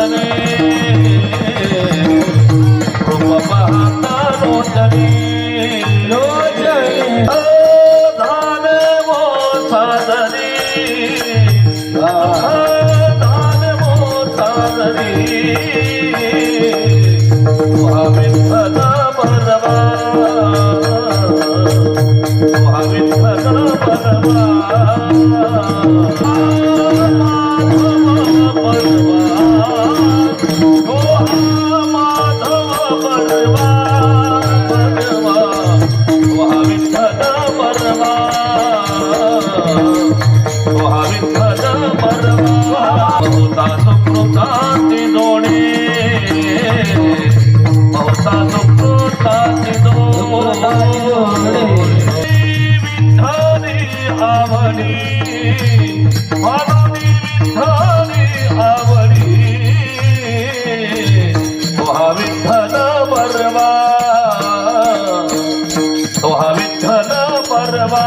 लोचने रूप पाहता लोचने धान वो सादरी धान वो सादरी विठ्ठल परवा विठ्ठल परवा बहुता सुकृताची दोणे बहुता सुकृताची दोणे विठ्ठली आवडी मानवी विठ्ठली आवडी हा विठ्ठल परवा विठ्ठल परवा